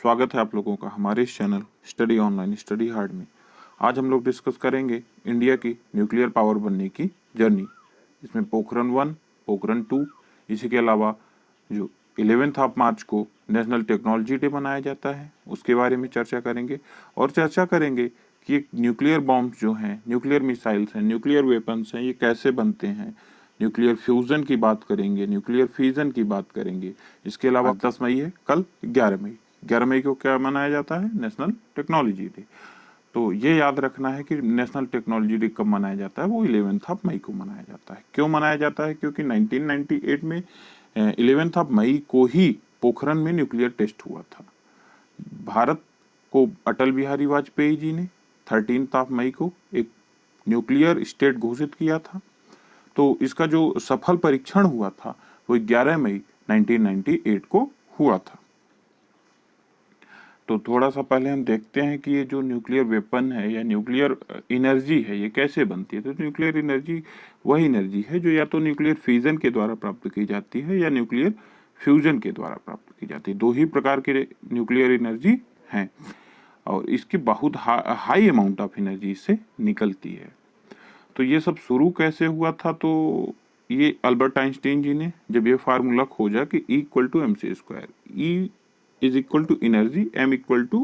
स्वागत है आप लोगों का हमारे इस channel study online study hard में। आज हम लोग डिस्कस करेंगे इंडिया की न्यूक्लियर पावर बनने की जर्नी। इसमें पोखरण 1, पोखरण 2, इसी के अलावा जो 11 मार्च को नेशनल टेक्नोलॉजी डे मनाया जाता है उसके बारे में चर्चा करेंगे। और चर्चा करेंगे कि न्यूक्लियर बॉम्ब्स जो हैं, न्यूक्लियर मिसाइल्स हैं, न्यूक्लियर वेपन्स हैं, ये कैसे बनते हैं। न्यूक्लियर फ्यूजन की बात करेंगे, न्यूक्लियर फिजन की बात करेंगे। इसके अलावा 10 मई है, कल 11 मई को क्या मनाया जाता है? National technology day. तो ये याद रखना है कि नेशनल टेक्नोलॉजी डे कब मनाया जाता है, वो 11 मई को मनाया जाता है। क्यों मनाया जाता है? क्योंकि 1998 में 11 मई को ही पोखरण में न्यूक्लियर टेस्ट हुआ था। भारत को अटल बिहारी वाजपेयी जी ने 13 मई को एक न्यूक्लियर स्टेट घोषित किया था। तो इसका जो सफल परीक्षण हुआ था वो 11 मई 1998 को हुआ था। तो थोड़ा सा पहले हम देखते हैं कि ये जो न्यूक्लियर वेपन है या न्यूक्लियर एनर्जी है ये कैसे बनती है। तो न्यूक्लियर एनर्जी वही एनर्जी है जो या तो न्यूक्लियर फिजन के द्वारा प्राप्त की जाती है या न्यूक्लियर फ्यूजन के द्वारा प्राप्त की जाती है। दो ही प्रकार के न्यूक्लियर एनर्जी हैं और इसकी बहुत हाई अमाउंट ऑफ एनर्जी इससे निकलती है। तो ये सब शुरू कैसे हुआ था? तो ये अल्बर्ट आइंस्टाइन जी ने जब ये फार्मूला खोजा कि E=mc², E is equal to energy, M equal to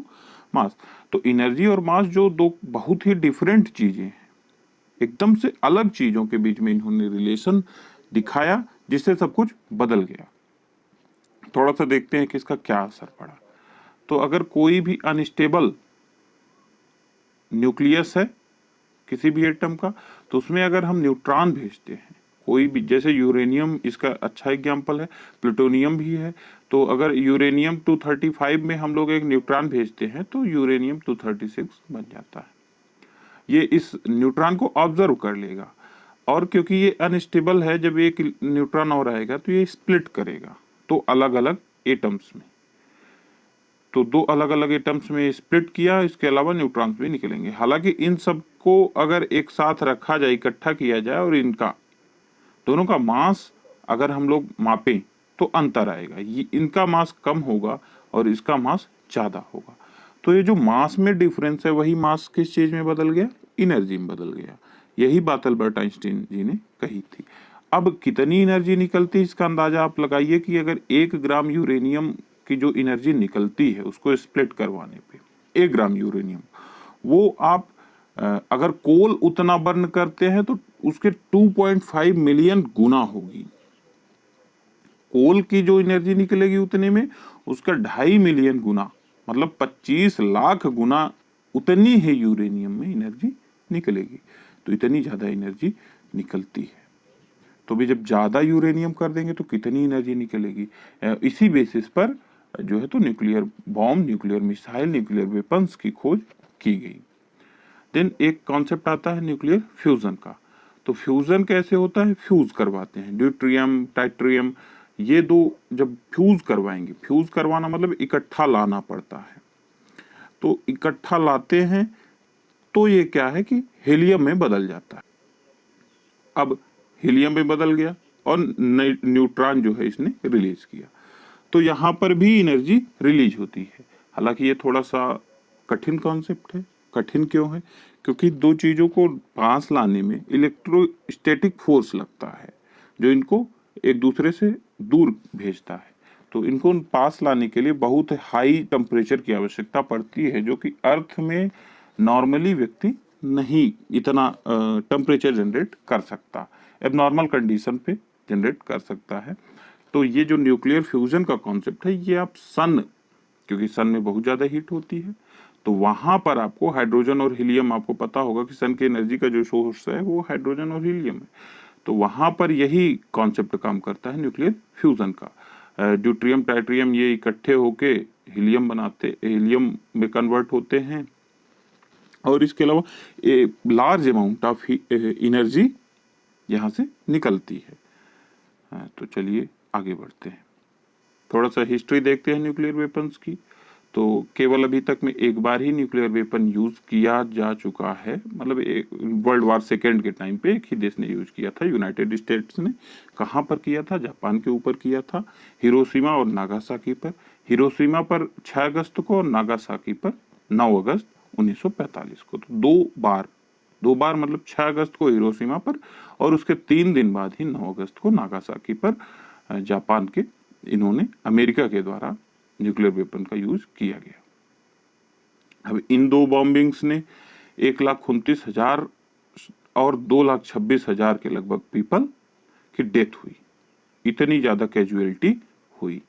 mass. तो एनर्जी और मास जो दो बहुत ही डिफरेंट चीजें हैं, एकदम से अलग चीजों के बीच में इन्होंने रिलेशन दिखाया जिससे सब कुछ बदल गया। थोड़ा सा देखते हैं कि इसका क्या असर पड़ा। तो अगर कोई भी अनस्टेबल न्यूक्लियस है किसी भी एटम का, तो उसमें अगर हम न्यूट्रॉन भेजते हैं, कोई भी, जैसे यूरेनियम इसका अच्छा एग्जाम्पल है, प्लूटोनियम भी है। तो अगर यूरेनियम 235 में हम लोग एक न्यूट्रॉन भेजते हैं तो यूरेनियम 236 बन जाता है। ये इस न्यूट्रॉन को ऑब्जर्व कर लेगा और क्योंकि ये अनस्टेबल है, जब एक न्यूट्रॉन और आएगा तो ये स्प्लिट करेगा तो अलग अलग एटम्स में। तो दो अलग अलग एटम्स में स्प्लिट किया, इसके अलावा न्यूट्रॉन्स भी निकलेंगे। हालांकि इन सब को अगर एक साथ रखा जाए, इकट्ठा किया जाए और इनका दोनों का मास अगर हम लोग मापें तो अंतर आएगा। ये इनका मास कम होगा और इसका मास ज्यादा होगा। तो ये जो मास में डिफरेंस है वही मास किस चीज में बदल गया? एनर्जी में बदल गया। यही बात अल्बर्ट आइंस्टाइन जी ने कही थी। अब कितनी एनर्जी निकलती है इसका अंदाजा आप लगाइए कि अगर 1 ग्राम यूरेनियम की जो एनर्जी निकलती है उसको स्प्लिट करवाने पे, 1 ग्राम यूरेनियम, वो आप अगर कोल उतना बर्न करते हैं तो उसके 2.5 मिलियन गुना होगी। कोल की जो एनर्जी निकलेगी उतने में उसका 2.5 मिलियन गुना, मतलब 25 लाख गुना उतनी ही यूरेनियम में एनर्जी निकलेगी। तो इतनी ज्यादा एनर्जी निकलती है। तो भी जब ज्यादा यूरेनियम कर देंगे तो कितनी एनर्जी निकलेगी? इसी बेसिस पर जो है तो nuclear bomb, nuclear missile, nuclear weapons की खोज की गई। देन एक कॉन्सेप्ट आता है न्यूक्लियर फ्यूजन का। तो फ्यूजन कैसे होता है? फ्यूज करवाते हैं ड्यूट्रियम, टाइट्रियम, ये दो जब फ्यूज करवाएंगे, फ्यूज करवाना मतलब इकट्ठा लाना पड़ता है। तो इकट्ठा लाते हैं तो ये क्या है कि हीलियम में बदल जाता है। अब हीलियम में बदल गया और न्यूट्रॉन जो है इसने रिलीज किया, तो यहां पर भी एनर्जी रिलीज होती है। हालांकि ये थोड़ा सा कठिन कॉन्सेप्ट है। कठिन क्यों है? क्योंकि दो चीजों को पास लाने में इलेक्ट्रोस्टैटिक फोर्स लगता है जो इनको एक दूसरे से दूर भेजता है। तो इनको पास लाने के लिए बहुत हाई टेम्परेचर की आवश्यकता पड़ती है जो कि अर्थ में नॉर्मली व्यक्ति नहीं इतना टेम्परेचर जनरेट कर सकता, अब नॉर्मल कंडीशन पे जनरेट कर सकता है। तो ये जो न्यूक्लियर फ्यूजन का कॉन्सेप्ट है ये आप सन, क्योंकि सन में बहुत ज्यादा हीट होती है तो वहां पर आपको हाइड्रोजन और हीलियम, आपको पता होगा कि सन की एनर्जी का जो सोर्स है वो हाइड्रोजन और हीलियम है। तो वहां पर यही कॉन्सेप्ट काम करता है न्यूक्लियर फ्यूजन का। ड्यूट्रियम, टाइट्रियम ये इकट्ठे होके हीलियम बनाते, हीलियम में कन्वर्ट होते हैं और इसके अलावा लार्ज अमाउंट ऑफ एनर्जी यहां से निकलती है। तो चलिए आगे बढ़ते हैं, थोड़ा सा हिस्ट्री देखते हैं न्यूक्लियर वेपन्स की। तो केवल अभी तक में एक बार ही न्यूक्लियर वेपन यूज किया जा चुका है, मतलब वर्ल्ड वार सेकेंड के टाइम पे एक ही देश ने यूज किया था, यूनाइटेड स्टेट्स ने। कहाँ पर किया था? जापान के ऊपर किया था, हिरोशिमा और नागासाकी पर। हिरोशिमा पर 6 अगस्त को और नागासाकी पर 9 अगस्त 1945 को। तो दो बार मतलब 6 अगस्त को हिरोशिमा पर और उसके 3 दिन बाद ही 9 अगस्त को नागासाकी पर जापान के इन्होंने अमेरिका के द्वारा न्यूक्लियर वेपन का यूज किया गया। अब इन दो बॉम्बिंग्स ने 1,29,000 और 2,26,000 के लगभग पीपल की डेथ हुई। इतनी ज्यादा कैजुअलिटी हुई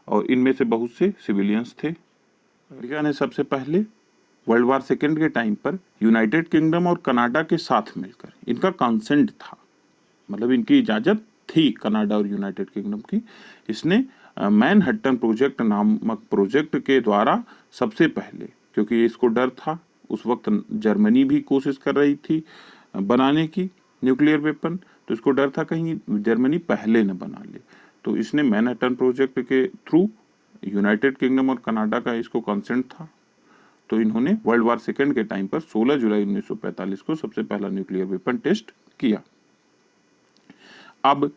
और इनमें से बहुत से सिविलियंस थे। अमेरिका ने सबसे पहले वर्ल्ड वार सेकेंड के टाइम पर यूनाइटेड किंगडम और कनाडा के साथ मिलकर, इनका कंसेंट था, मतलब इनकी इजाजत थी कनाडा और यूनाइटेड किंगडम की, इसने मैनहट्टन प्रोजेक्ट नामक प्रोजेक्ट के द्वारा सबसे पहले, क्योंकि इसको डर था, उस वक्त जर्मनी भी कोशिश कर रही थी बनाने की न्यूक्लियर वेपन, तो इसको डर था कहीं जर्मनी पहले न बना ले, तो इसने मैनहट्टन प्रोजेक्ट के थ्रू यूनाइटेड किंगडम और कनाडा का इसको कंसेंट था, तो इन्होंने वर्ल्ड वार सेकेंड के टाइम पर 16 जुलाई 1945 को सबसे पहला न्यूक्लियर वेपन टेस्ट किया। अब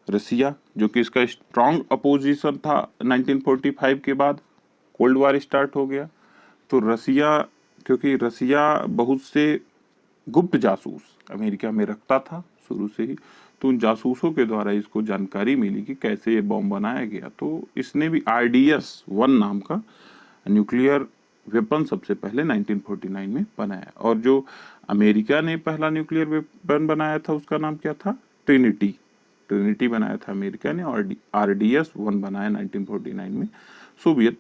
रसिया, जो कि इसका स्ट्रॉन्ग अपोजिशन था 1945 के बाद, कोल्ड वार स्टार्ट हो गया, तो रसिया, क्योंकि रसिया बहुत से गुप्त जासूस अमेरिका में रखता था शुरू से ही, तो उन जासूसों के द्वारा इसको जानकारी मिली कि कैसे ये बॉम्ब बनाया गया, तो इसने भी RDS-1 नाम का न्यूक्लियर वेपन सबसे पहले 1949 में बनाया। और जो अमेरिका ने पहला न्यूक्लियर वेपन बनाया था उसका नाम क्या था? ट्रिनिटी बनाया था अमेरिका ने, और RDS-1 बनाया 1949 में सोवियत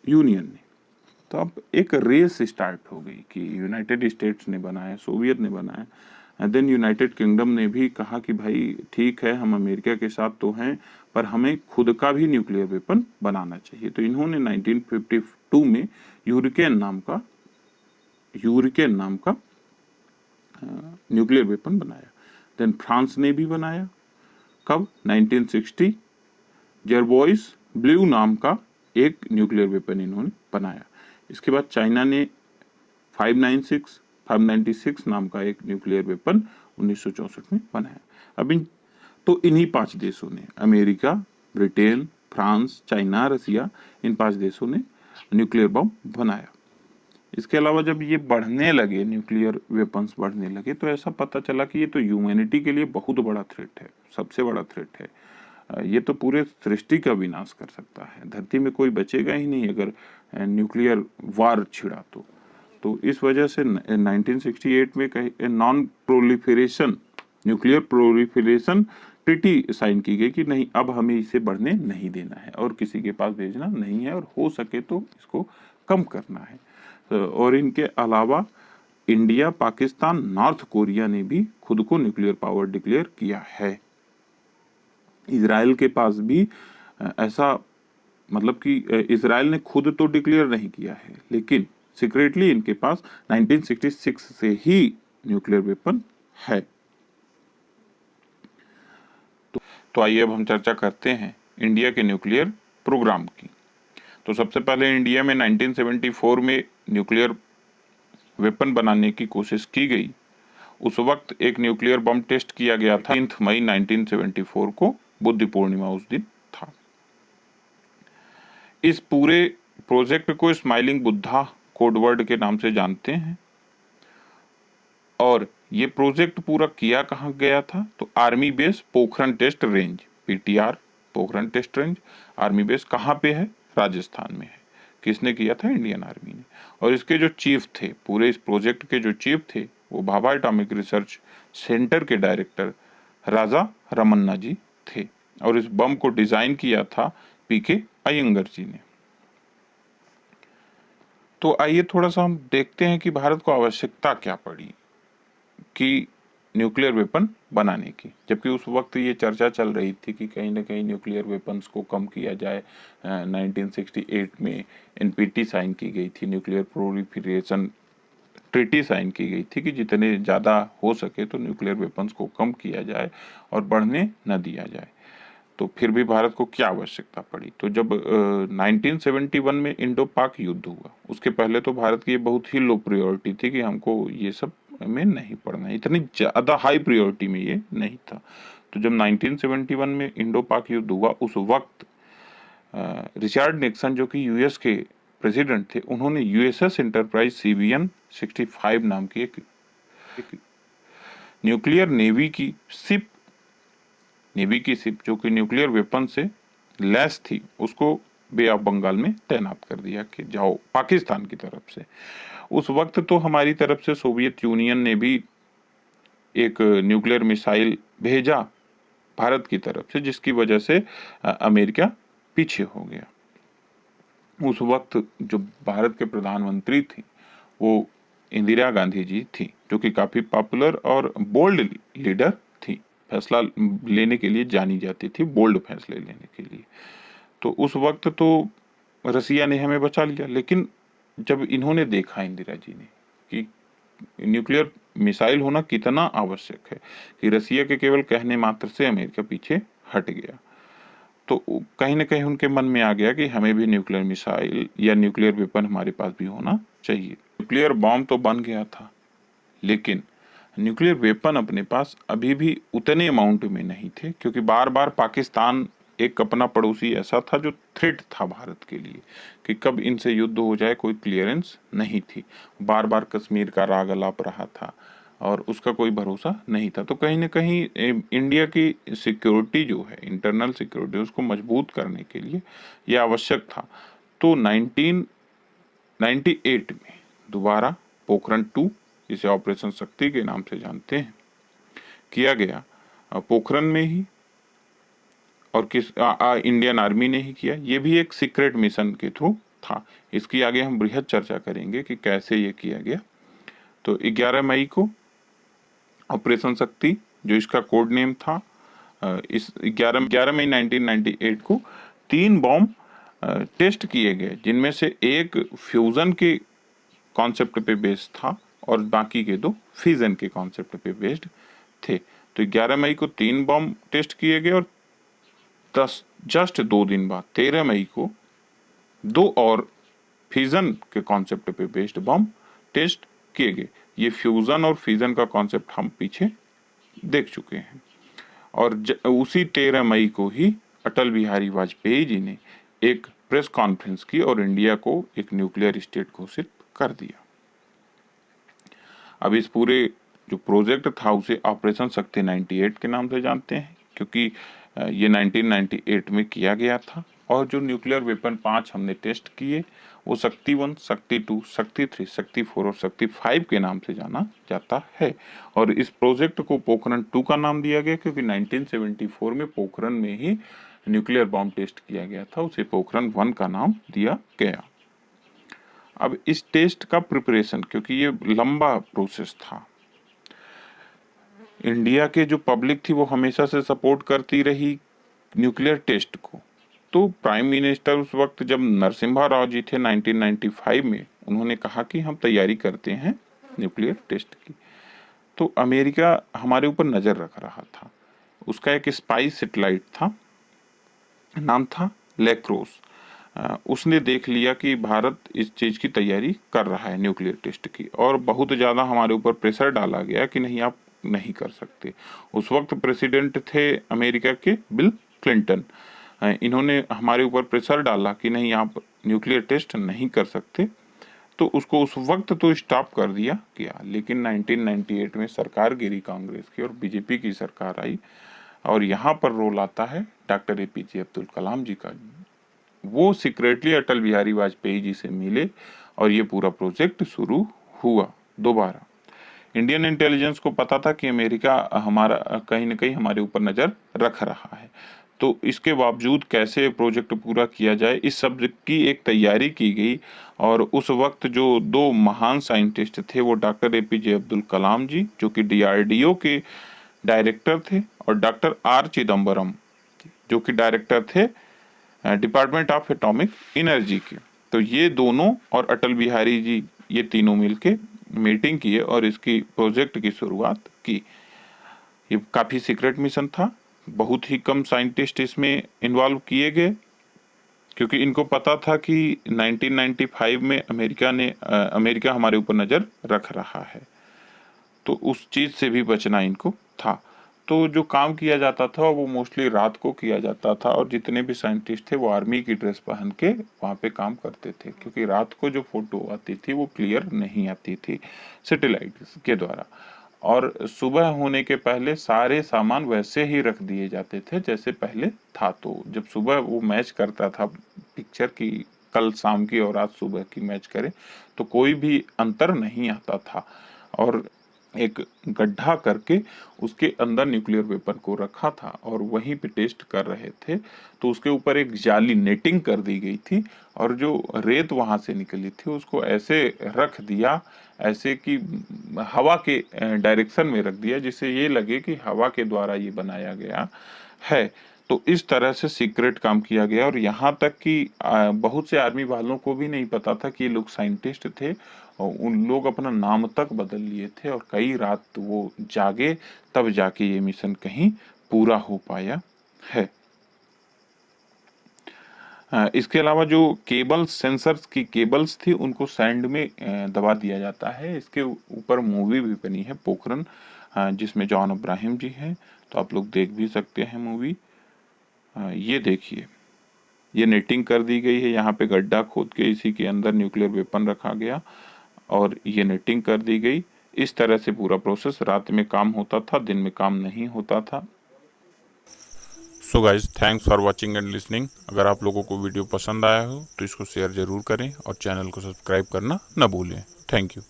यूनियन ने। तो अब एक रेस स्टार्ट हो गई कि यूनाइटेड स्टेट्स ने बनाया, सोवियत ने बनाया, एंड देन यूनाइटेड किंगडम ने भी कहा कि भाई ठीक है, हम अमेरिका के साथ तो हैं, पर हमें खुद का भी न्यूक्लियर वेपन बनाना चाहिए। तो इन्होंने 1952 में यूरिकेन नाम का न्यूक्लियर वेपन बनाया। देन फ्रांस ने भी बनाया, कब? 1960 जर्बोइस ब्लू नाम का एक न्यूक्लियर वेपन इन्होंने बनाया। इसके बाद चाइना ने 596 नाम का एक न्यूक्लियर वेपन 1964 में बनाया। अब इन्हीं 5 देशों ने, अमेरिका, ब्रिटेन, फ्रांस, चाइना, रसिया, इन 5 देशों ने न्यूक्लियर बम बनाया। इसके अलावा जब ये बढ़ने लगे, न्यूक्लियर वेपन्स बढ़ने लगे, तो ऐसा पता चला कि ये तो ह्यूमैनिटी के लिए बहुत बड़ा थ्रेट है, सबसे बड़ा थ्रेट है। ये तो पूरे सृष्टि का विनाश कर सकता है, धरती में कोई बचेगा ही नहीं अगर न्यूक्लियर वार छिड़ा तो इस वजह से 1968 में non proliferation, nuclear proliferation treaty sign की गई कि नहीं, अब हमें इसे बढ़ने नहीं देना है और किसी के पास भेजना नहीं है, और हो सके तो इसको कम करना है। और इनके अलावा इंडिया, पाकिस्तान, नॉर्थ कोरिया ने भी खुद को न्यूक्लियर पावर डिक्लेयर किया है। इजराइल के पास भी ऐसा, मतलब कि इजराइल ने खुद तो डिक्लेयर नहीं किया है, लेकिन सीक्रेटली इनके पास 1966 से ही न्यूक्लियर वेपन है। तो आइए अब हम चर्चा करते हैं इंडिया के न्यूक्लियर प्रोग्राम की। तो सबसे पहले इंडिया में 1974 में न्यूक्लियर वेपन बनाने की कोशिश की गई। उस वक्त एक न्यूक्लियर बम टेस्ट किया गया था 3 मई 1974 को, बुद्ध पूर्णिमा उस दिन था। इस पूरे प्रोजेक्ट को स्माइलिंग बुद्धा कोडवर्ड के नाम से जानते हैं। और ये प्रोजेक्ट पूरा किया कहाँ गया था? तो army base Pokhran test range, PTR Pokhran test range army base कहाँ पे है? राजस्थान में है। किसने किया था? इंडियन आर्मी ने। और इसके जो चीफ थे, पूरे इस प्रोजेक्ट के जो चीफ थे, वो भाभा एटॉमिक रिसर्च सेंटर के डायरेक्टर राजा रमन्ना जी थे। और इस बम को डिजाइन किया था PK अयंगर जी ने। तो आइए थोड़ा सा हम देखते हैं कि भारत को आवश्यकता क्या पड़ी कि न्यूक्लियर वेपन बनाने की, जबकि उस वक्त ये चर्चा चल रही थी कि कहीं ना कहीं न्यूक्लियर वेपन्स को कम किया जाए। 1968 में NPT साइन की गई थी, न्यूक्लियर प्रोलिफरेशन ट्रीटी साइन की गई थी कि जितने ज़्यादा हो सके तो न्यूक्लियर वेपन्स को कम किया जाए और बढ़ने न दिया जाए। तो फिर भी भारत को क्या आवश्यकता पड़ी? तो जब 1971 में इंडो पाक युद्ध हुआ, उसके पहले तो भारत की ये बहुत ही लो प्रायोरिटी थी कि हमको ये सब में नहीं पड़ना है, इतनी ज़्यादा हाई प्रायोरिटी में ये नहीं था। तो जब 1971 में इंडो पाक युद्ध हुआ, उस वक्त रिचर्ड निक्सन जो कि यूएस के प्रेसिडेंट थे, उन्होंने यूएसएस एंटरप्राइज CVN 65 नाम की एक न्यूक्लियर नेवी की शिप जो कि न्यूक्लियर वेपन से लैस थी, उसको बे ऑफ बंगाल में तैनात कर दिया कि जाओ, पाकिस्तान की तरफ से। उस वक्त तो हमारी तरफ से सोवियत यूनियन ने भी एक न्यूक्लियर मिसाइल भेजा भारत की तरफ से, जिसकी वजह से अमेरिका पीछे हो गया। उस वक्त जो भारत के प्रधानमंत्री थी वो इंदिरा गांधी जी थी, जो कि काफी पॉपुलर और बोल्ड लीडर थी, फैसला लेने के लिए जानी जाती थी, बोल्ड फैसले लेने के लिए। तो उस वक्त तो रसिया ने हमें बचा लिया, लेकिन जब इन्होंने देखा, इंदिरा जी ने, कि न्यूक्लियर मिसाइल होना कितना आवश्यक है, कि रसिया के केवल कहने मात्र से अमेरिका पीछे हट गया, तो कहीं ना कहीं उनके मन में आ गया कि हमें भी न्यूक्लियर मिसाइल या न्यूक्लियर वेपन हमारे पास भी होना चाहिए। न्यूक्लियर बॉम्ब तो बन गया था, लेकिन न्यूक्लियर वेपन अपने पास अभी भी उतने अमाउंट में नहीं थे, क्योंकि बार बार पाकिस्तान एक अपना पड़ोसी ऐसा था जो थ्रेट था भारत के लिए, कि कब इनसे युद्ध हो जाए कोई क्लियरेंस नहीं थी। बार बार कश्मीर का राग अलाप रहा था और उसका कोई भरोसा नहीं था। तो कहीं ना कहीं इंडिया की सिक्योरिटी जो है, इंटरनल सिक्योरिटी, उसको मजबूत करने के लिए यह आवश्यक था। तो 1998 में दोबारा पोखरण 2, जिसे ऑपरेशन शक्ति के नाम से जानते हैं, किया गया। पोखरण में ही, और इंडियन आर्मी ने ही किया। ये भी एक सीक्रेट मिशन के थ्रू था। इसकी आगे हम बृहद चर्चा करेंगे कि कैसे ये किया गया। तो 11 मई को ऑपरेशन शक्ति, जो इसका कोड नेम था, इस 11 मई 1998 को 3 बॉम्ब टेस्ट किए गए, जिनमें से एक फ्यूजन के कॉन्सेप्ट पे बेस्ड था और बाकी के 2 फिजन के कॉन्सेप्ट पे बेस्ड थे। तो 11 मई को 3 बॉम्ब टेस्ट किए गए और जस्ट 2 दिन बाद 13 मई को 2 और फ्यूजन के कॉन्सेप्ट पे बेस्ड बॉम्ब टेस्ट किए गए। ये फ्यूजन और फ्यूजन का कॉन्सेप्ट हम पीछे देख चुके हैं। और उसी 13 मई को ही अटल बिहारी वाजपेयी जी ने एक प्रेस कॉन्फ्रेंस की और इंडिया को एक न्यूक्लियर स्टेट घोषित कर दिया। अब इस पूरे जो प्रोजेक्ट था उसे ऑपरेशन शक्ति 98 के नाम से जानते हैं, क्योंकि ये 1998 में किया गया था। और जो न्यूक्लियर वेपन 5 हमने टेस्ट किए, वो शक्ति 1, शक्ति 2, शक्ति 3, शक्ति 4 और शक्ति 5 के नाम से जाना जाता है। और इस प्रोजेक्ट को पोखरण 2 का नाम दिया गया, क्योंकि 1974 में पोखरण में ही न्यूक्लियर बॉम्ब टेस्ट किया गया था, उसे पोखरण 1 का नाम दिया गया। अब इस टेस्ट का प्रिपरेशन, क्योंकि ये लंबा प्रोसेस था, इंडिया के जो पब्लिक थी वो हमेशा से सपोर्ट करती रही न्यूक्लियर टेस्ट को। तो प्राइम मिनिस्टर उस वक्त जब नरसिम्हा राव जी थे 1995 में, उन्होंने कहा कि हम तैयारी करते हैं न्यूक्लियर टेस्ट की। तो अमेरिका हमारे ऊपर नजर रख रहा था। उसका एक स्पाई सैटेलाइट था, नाम था लैक्रोस। उसने देख लिया कि भारत इस चीज की तैयारी कर रहा है न्यूक्लियर टेस्ट की, और बहुत ज्यादा हमारे ऊपर प्रेशर डाला गया कि नहीं, आप नहीं कर सकते। उस वक्त प्रेसिडेंट थे अमेरिका के बिल क्लिंटन। इन्होंने हमारे ऊपर प्रेशर डाला कि नहीं, आप न्यूक्लियर टेस्ट नहीं कर सकते। तो उसको उस वक्त तो स्टॉप कर दिया गया। लेकिन 1998 में सरकार गिरी कांग्रेस की और बीजेपी की सरकार आई, और यहाँ पर रोल आता है डॉक्टर APJ अब्दुल कलाम जी का। वो सीक्रेटली अटल बिहारी वाजपेयी जी से मिले और ये पूरा प्रोजेक्ट शुरू हुआ दोबारा। इंडियन इंटेलिजेंस को पता था कि अमेरिका हमारा कहीं ना कहीं हमारे ऊपर नजर रख रहा है, तो इसके बावजूद कैसे प्रोजेक्ट पूरा किया जाए, इस सब की एक तैयारी की गई। और उस वक्त जो 2 महान साइंटिस्ट थे, वो डॉक्टर APJ अब्दुल कलाम जी, जो कि DRDO के डायरेक्टर थे, और डॉक्टर R चिदम्बरम, जो कि डायरेक्टर थे डिपार्टमेंट ऑफ एटॉमिक एनर्जी के। तो ये दोनों और अटल बिहारी जी, ये तीनों मिलके मीटिंग किए और इसकी प्रोजेक्ट की शुरुआत की। ये काफी सीक्रेट मिशन था, बहुत ही कम साइंटिस्ट इसमें इन्वॉल्व किए गए, क्योंकि इनको पता था कि 1995 में अमेरिका हमारे ऊपर नजर रख रहा है, तो उस चीज से भी बचना इनको था। तो जो काम किया जाता था वो मोस्टली रात को किया जाता था, और जितने भी साइंटिस्ट थे वो आर्मी की ड्रेस पहन के वहाँ पे काम करते थे, क्योंकि रात को जो फोटो आती थी वो क्लियर नहीं आती थी सैटेलाइट के द्वारा। और सुबह होने के पहले सारे सामान वैसे ही रख दिए जाते थे जैसे पहले था। तो जब सुबह वो मैच करता था पिक्चर की, कल शाम की और आज सुबह की मैच करे, तो कोई भी अंतर नहीं आता था। और एक गड्ढा करके उसके अंदर न्यूक्लियर वेपन को रखा था और वहीं पे टेस्ट कर रहे थे। तो उसके ऊपर एक जाली नेटिंग कर दी गई थी, और जो रेत वहां से निकली थी उसको ऐसे रख दिया, ऐसे कि हवा के डायरेक्शन में रख दिया, जिससे ये लगे कि हवा के द्वारा ये बनाया गया है। तो इस तरह से सीक्रेट काम किया गया, और यहाँ तक कि बहुत से आर्मी वालों को भी नहीं पता था कि ये लोग साइंटिस्ट थे, और उन लोग अपना नाम तक बदल लिए थे, और कई रात वो जागे तब जाके ये मिशन कहीं पूरा हो पाया है। इसके अलावा जो केबल सेंसर्स की केबल्स थी उनको सैंड में दबा दिया जाता है। इसके ऊपर मूवी भी बनी है पोखरन, जिसमें जॉन अब्राहम जी हैं, तो आप लोग देख भी सकते हैं मूवी। ये देखिए, ये नेटिंग कर दी गई है, यहाँ पे गड्ढा खोद के इसी के अंदर न्यूक्लियर वेपन रखा गया और ये नेटिंग कर दी गई। इस तरह से पूरा प्रोसेस, रात में काम होता था, दिन में काम नहीं होता था। So guys, thanks for watching and listening. अगर आप लोगों को वीडियो पसंद आया हो तो इसको शेयर जरूर करें और चैनल को सब्सक्राइब करना न भूलें। Thank you.